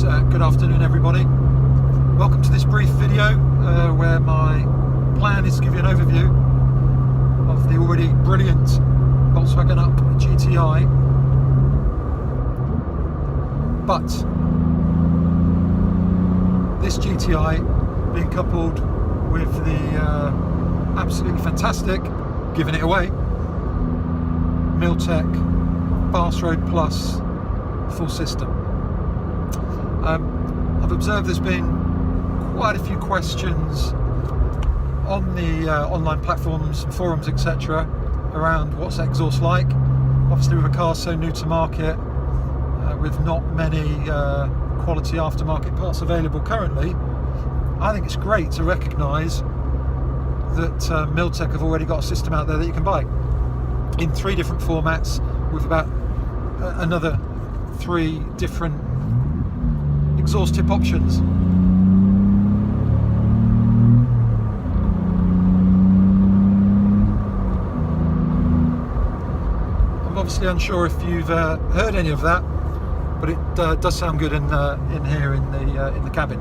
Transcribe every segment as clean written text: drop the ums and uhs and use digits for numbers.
Good afternoon everybody. Welcome to this brief video where my plan is to give you an overview of the already brilliant Volkswagen Up GTI, but this GTI being coupled with the absolutely fantastic, giving it away, Milltek Fast Road Plus full system. I've observed there's been quite a few questions on the online platforms, forums, etc. around what's exhaust like. Obviously with a car so new to market, with not many quality aftermarket parts available currently, I think it's great to recognise that Milltek have already got a system out there that you can buy in 3 different formats with about another 3 different exhaust tip options. I'm obviously unsure if you've heard any of that, but it does sound good in here in the cabin.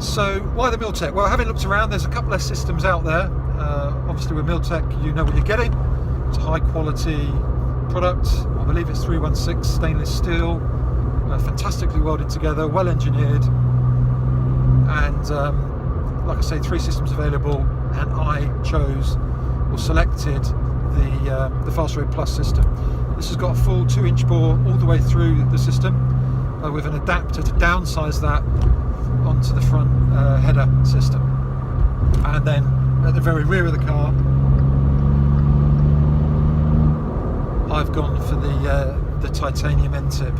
So why the Milltek? Well, having looked around, there's a couple of systems out there. Obviously with Milltek, you know what you're getting. It's a high quality product. I believe it's 316 stainless steel, fantastically welded together, well engineered, and like I say, 3 systems available, and I chose or selected the Fast Road Plus system. This has got a full 2-inch bore all the way through the system, with an adapter to downsize that onto the front header system. And then at the very rear of the car, I've gone for the titanium end tip.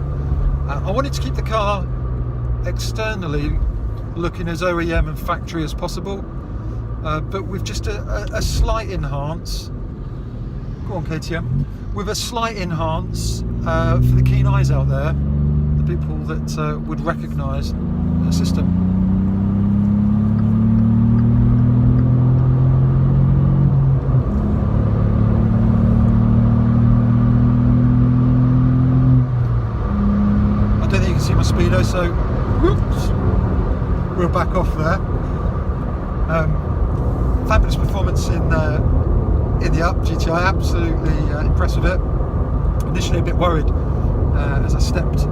I wanted to keep the car externally looking as OEM and factory as possible, but with just a slight enhance. Go on KTM. With a slight enhance for the keen eyes out there, the people that would recognise the system. See my speedo, so whoops, we'll back off there. Fabulous performance in the Up GTI, absolutely impressed with it. Initially a bit worried as I stepped,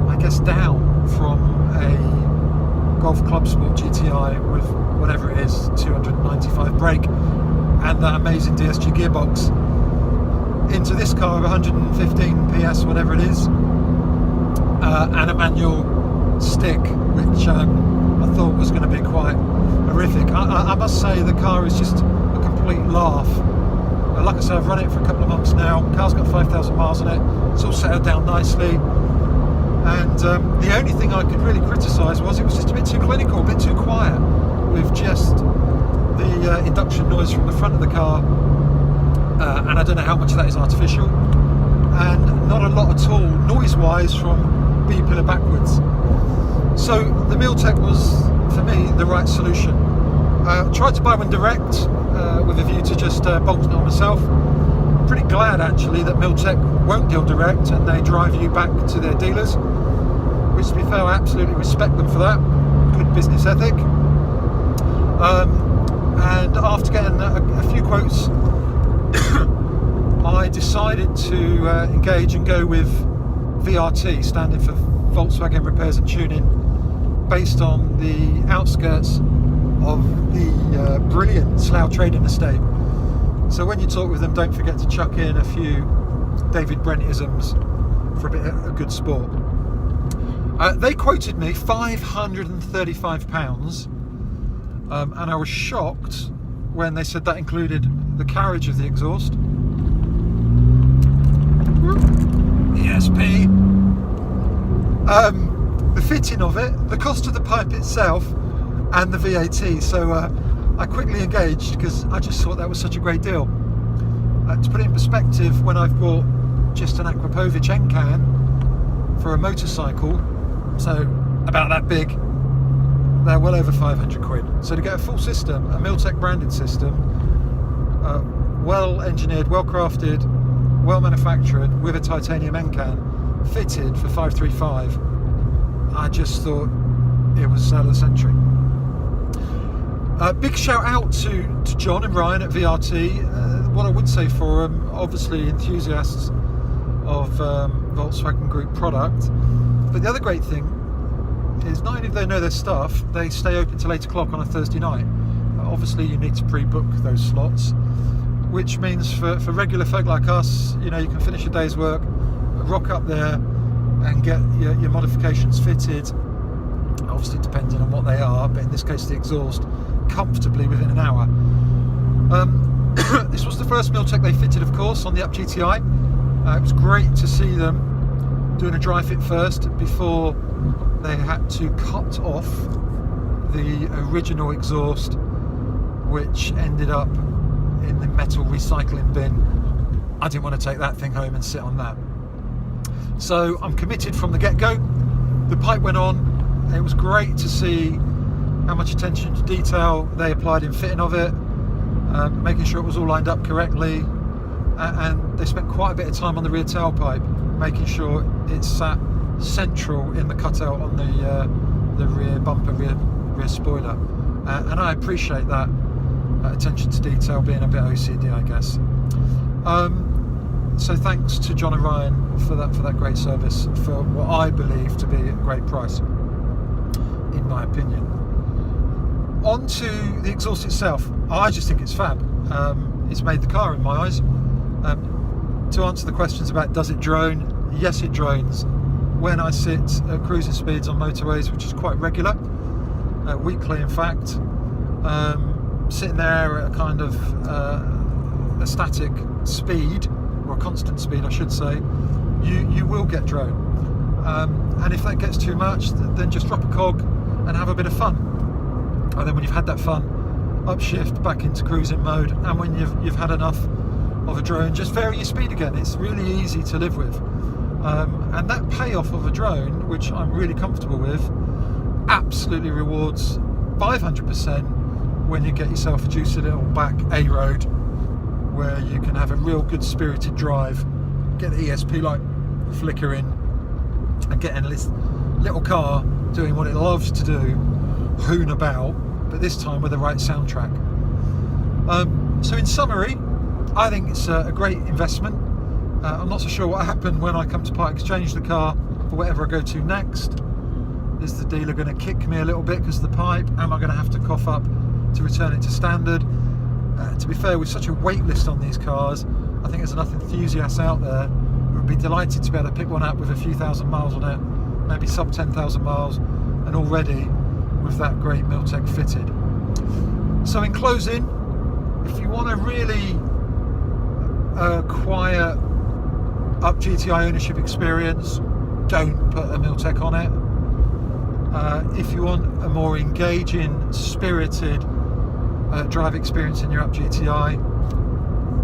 I guess, down from a Golf Club Sport GTI with whatever it is, 295 brake and that amazing DSG gearbox, into this car of 115 PS, whatever it is. And a manual stick, which I thought was going to be quite horrific. I must say the car is just a complete laugh. Like I said, I've run it for a couple of months now. The car's got 5,000 miles on it. It's all settled down nicely. And the only thing I could really criticise was it was just a bit too clinical, a bit too quiet, with just the induction noise from the front of the car. And I don't know how much of that is artificial. And not a lot at all noise-wise from B-pillar backwards. So the Milltek was, for me, the right solution. Tried to buy one direct with a view to just bolting it on myself. Pretty glad actually that Milltek won't deal direct and they drive you back to their dealers, which, to be fair, I absolutely respect them for that. Good business ethic. And after getting a few quotes, I decided to engage and go with VRT, standing for Volkswagen Repairs and Tuning, based on the outskirts of the brilliant Slough trading estate. So when you talk with them, don't forget to chuck in a few David Brent-isms for a bit of good sport. They quoted me £535, and I was shocked when they said that included the carriage of the exhaust, ESP, the fitting of it, the cost of the pipe itself, and the VAT. So I quickly engaged because I just thought that was such a great deal. To put it in perspective, when I've bought just an Aquapovich end can for a motorcycle, so about that big, they're well over 500 quid. So to get a full system, a Milltek branded system, well engineered, well crafted, well manufactured, with a titanium end can, fitted for 535, I just thought it was sale of the century. Big shout out to John and Ryan at VRT. What I would say for them, obviously enthusiasts of Volkswagen Group product, but the other great thing is not only do they know their stuff, they stay open till 8 o'clock on a Thursday night. Obviously you need to pre-book those slots, which means for regular folk like us, you can finish a day's work, rock up there and get your modifications fitted, obviously depending on what they are, but in this case the exhaust, comfortably within an hour. This was the first Milltek they fitted, of course, on the Up GTI. It was great to see them doing a dry fit first before they had to cut off the original exhaust, which ended up in the metal recycling bin. I didn't want to take that thing home and sit on that. So I'm committed from the get-go. The pipe went on. It was great to see how much attention to detail they applied in fitting of it, making sure it was all lined up correctly, and they spent quite a bit of time on the rear tailpipe, making sure it sat central in the cutout on the rear bumper, rear spoiler, and I appreciate that attention to detail, being a bit OCD, I guess. So thanks to John and Ryan for that great service for what I believe to be a great price, in my opinion. On to the exhaust itself. I just think it's fab. It's made the car in my eyes. To answer the questions about does it drone, yes it drones. When I sit at cruising speeds on motorways, which is quite regular, weekly in fact, sitting there at a kind of a static speed, or a constant speed I should say, you will get drone. And if that gets too much, then just drop a cog and have a bit of fun. And then when you've had that fun, upshift back into cruising mode, and when you've had enough of a drone, just vary your speed again. It's really easy to live with. And that payoff of a drone, which I'm really comfortable with, absolutely rewards 500% when you get yourself a juicy little back A road where you can have a real good spirited drive, get the ESP light flickering, and get in this little car doing what it loves to do, hoon about, but this time with the right soundtrack. So in summary, I think it's a great investment. I'm not so sure what happened when I come to part exchange the car for whatever I go to next. Is the dealer going to kick me a little bit because of the pipe? Am I going to have to cough up to return it to standard? To be fair, with such a wait list on these cars, I think there's enough enthusiasts out there who would be delighted to be able to pick one up with a few thousand miles on it, maybe sub 10,000 miles, and already with that great Milltek fitted. So in closing, if you want a really quiet Up GTI ownership experience, don't put a Milltek on it. If you want a more engaging, spirited drive experience in your Up GTI,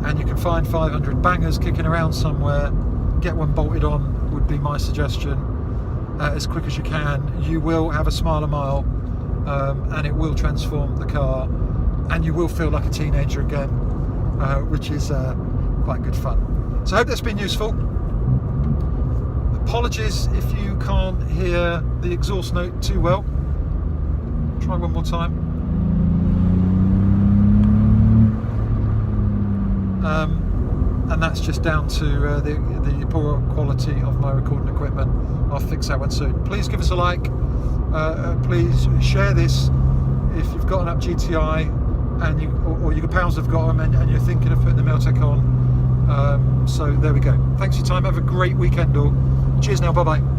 and you can find 500 bangers kicking around somewhere, get one bolted on would be my suggestion. As quick as you can, you will have a smile a mile, and it will transform the car, and you will feel like a teenager again, which is quite good fun. So I hope that's been useful. Apologies if you can't hear the exhaust note too well. Try one more time. And that's just down to the poor quality of my recording equipment. I'll fix that one soon. Please give us a like. Please share this if you've got an Up GTI and or your pals have got them and you're thinking of putting the Milltek on. So there we go. Thanks for your time. Have a great weekend all. Cheers now. Bye bye.